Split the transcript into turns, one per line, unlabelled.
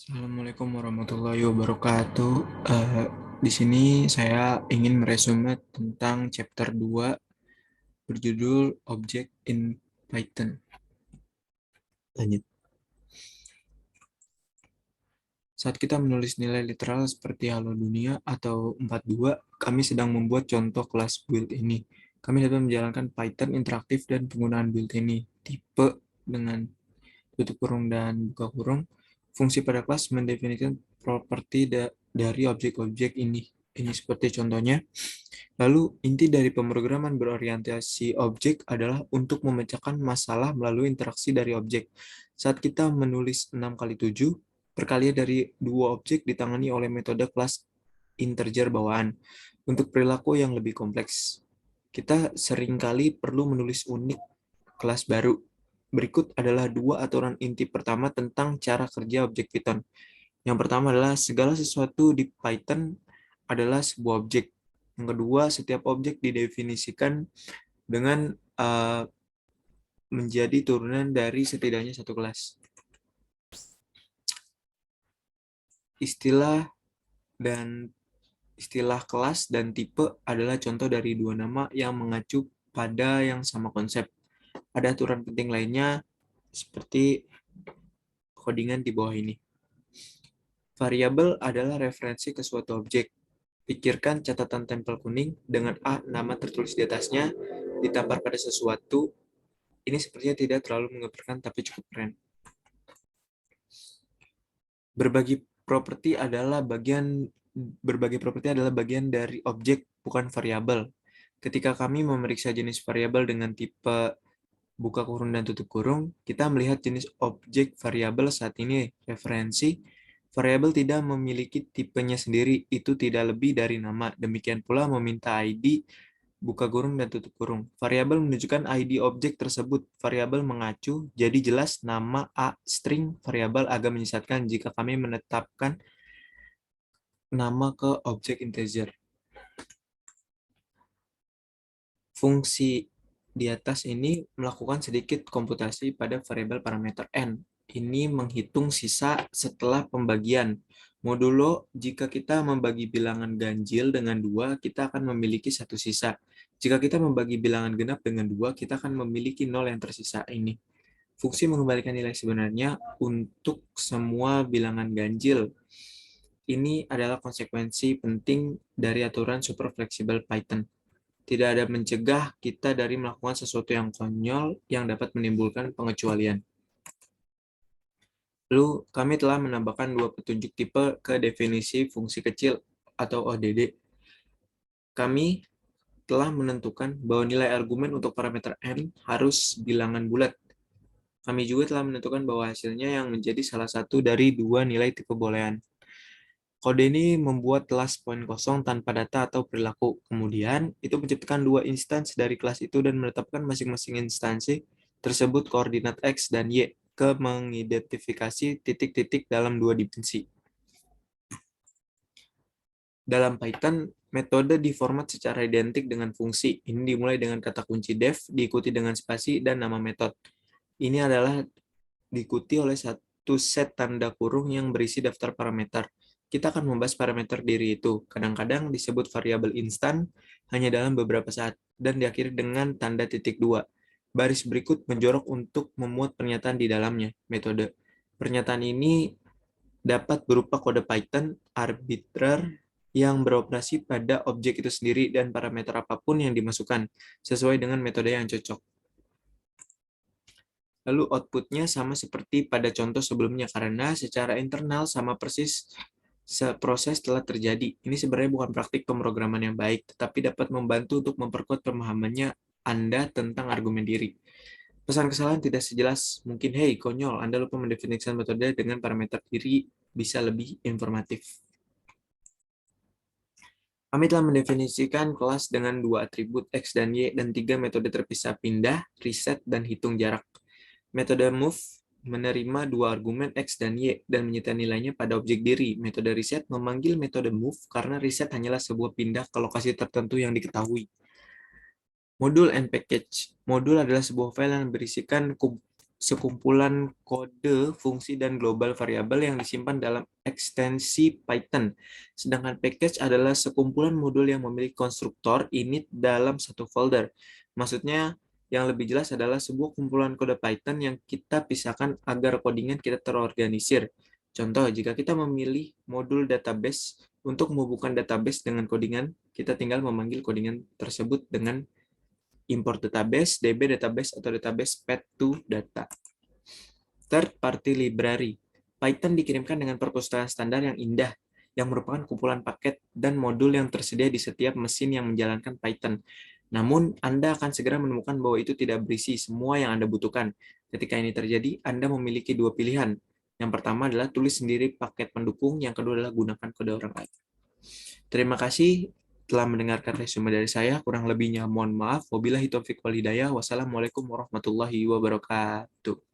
Assalamualaikum warahmatullahi wabarakatuh. Di sini saya ingin meresume tentang chapter 2 berjudul Object in Python. Lanjut. Saat kita menulis nilai literal seperti Halo Dunia atau 42, kami sedang membuat contoh kelas build ini. Kami dapat menjalankan Python interaktif dan penggunaan build ini. Tipe dengan tutup kurung dan buka kurung. Fungsi pada kelas mendefinisikan properti dari objek-objek ini. Ini seperti contohnya. Lalu, inti dari pemrograman berorientasi objek adalah untuk memecahkan masalah melalui interaksi dari objek. Saat kita menulis 6 kali 7, perkalian dari dua objek ditangani oleh metode kelas integer bawaan. Untuk perilaku yang lebih kompleks, kita seringkali perlu menulis unit kelas baru. Berikut adalah dua aturan inti pertama tentang cara kerja objek Python. Yang pertama adalah segala sesuatu di Python adalah sebuah objek. Yang kedua, setiap objek didefinisikan dengan menjadi turunan dari setidaknya satu kelas. Istilah kelas dan tipe adalah contoh dari dua nama yang mengacu pada yang sama konsep. Ada aturan penting lainnya seperti codingan di bawah ini. Variabel adalah referensi ke suatu objek. Pikirkan catatan tempel kuning dengan A nama tertulis di atasnya ditampar pada sesuatu. Ini sepertinya tidak terlalu menggetarkan tapi cukup keren. Berbagai properti adalah bagian dari objek, bukan variabel. Ketika kami memeriksa jenis variabel dengan tipe buka kurung dan tutup kurung, kita melihat jenis objek variabel saat ini referensi. Variabel tidak memiliki tipenya sendiri, itu tidak lebih dari nama. Demikian pula meminta ID, buka kurung dan tutup kurung. Variabel menunjukkan ID objek tersebut. Variabel mengacu, jadi jelas nama A string variabel agak menyesatkan jika kami menetapkan nama ke objek integer. Fungsi di atas ini melakukan sedikit komputasi pada variabel parameter n. Ini menghitung sisa setelah pembagian. Modulo, jika kita membagi bilangan ganjil dengan 2, kita akan memiliki satu sisa. Jika kita membagi bilangan genap dengan 2, kita akan memiliki 0 yang tersisa ini. Fungsi mengembalikan nilai sebenarnya untuk semua bilangan ganjil. Ini adalah konsekuensi penting dari aturan super fleksibel Python. Tidak ada mencegah kita dari melakukan sesuatu yang konyol yang dapat menimbulkan pengecualian. Lalu, kami telah menambahkan dua petunjuk tipe ke definisi fungsi kecil atau ODD. Kami telah menentukan bahwa nilai argumen untuk parameter n harus bilangan bulat. Kami juga telah menentukan bahwa hasilnya yang menjadi salah satu dari dua nilai tipe boolean. Kode ini membuat kelas poin kosong tanpa data atau perilaku. Kemudian, itu menciptakan dua instansi dari kelas itu dan menetapkan masing-masing instansi tersebut koordinat X dan Y ke mengidentifikasi titik-titik dalam dua dimensi. Dalam Python, metode diformat secara identik dengan fungsi. Ini dimulai dengan kata kunci def, diikuti dengan spasi, dan nama metode. Ini adalah diikuti oleh satu set tanda kurung yang berisi daftar parameter. Kita akan membahas parameter diri itu. Kadang-kadang disebut variabel instan hanya dalam beberapa saat, dan diakhiri dengan tanda titik 2. Baris berikut menjorok untuk memuat pernyataan di dalamnya, metode. Pernyataan ini dapat berupa kode Python, arbiter, yang beroperasi pada objek itu sendiri dan parameter apapun yang dimasukkan, sesuai dengan metode yang cocok. Lalu outputnya sama seperti pada contoh sebelumnya karena secara internal sama persis proses telah terjadi. Ini sebenarnya bukan praktik pemrograman yang baik, tetapi dapat membantu untuk memperkuat pemahamannya Anda tentang argumen diri. Pesan kesalahan tidak sejelas mungkin, hey konyol, Anda lupa mendefinisikan metode dengan parameter diri bisa lebih informatif. Kami telah mendefinisikan kelas dengan dua atribut X dan Y dan tiga metode terpisah pindah, reset, dan hitung jarak. Metode move menerima dua argumen X dan Y dan menyita nilainya pada objek diri. Metode reset memanggil metode move karena reset hanyalah sebuah pindah ke lokasi tertentu yang diketahui. Modul and package. Modul adalah sebuah file yang berisikan sekumpulan kode, fungsi, dan global variabel yang disimpan dalam ekstensi Python. Sedangkan package adalah sekumpulan modul yang memiliki konstruktor init dalam satu folder. Maksudnya, yang lebih jelas adalah sebuah kumpulan kode Python yang kita pisahkan agar codingan kita terorganisir. Contoh, jika kita memilih modul database untuk menghubungkan database dengan codingan, kita tinggal memanggil codingan tersebut dengan import database, db database, atau database path to data. Third party library. Python dikirimkan dengan perpustakaan standar yang indah, yang merupakan kumpulan paket dan modul yang tersedia di setiap mesin yang menjalankan Python. Namun, Anda akan segera menemukan bahwa itu tidak berisi semua yang Anda butuhkan. Ketika ini terjadi, Anda memiliki dua pilihan. Yang pertama adalah tulis sendiri paket pendukung, yang kedua adalah gunakan kode orang lain. Terima kasih telah mendengarkan resume dari saya. Kurang lebihnya mohon maaf. Wabillahi taufiq wal hidayah. Wassalamualaikum warahmatullahi wabarakatuh.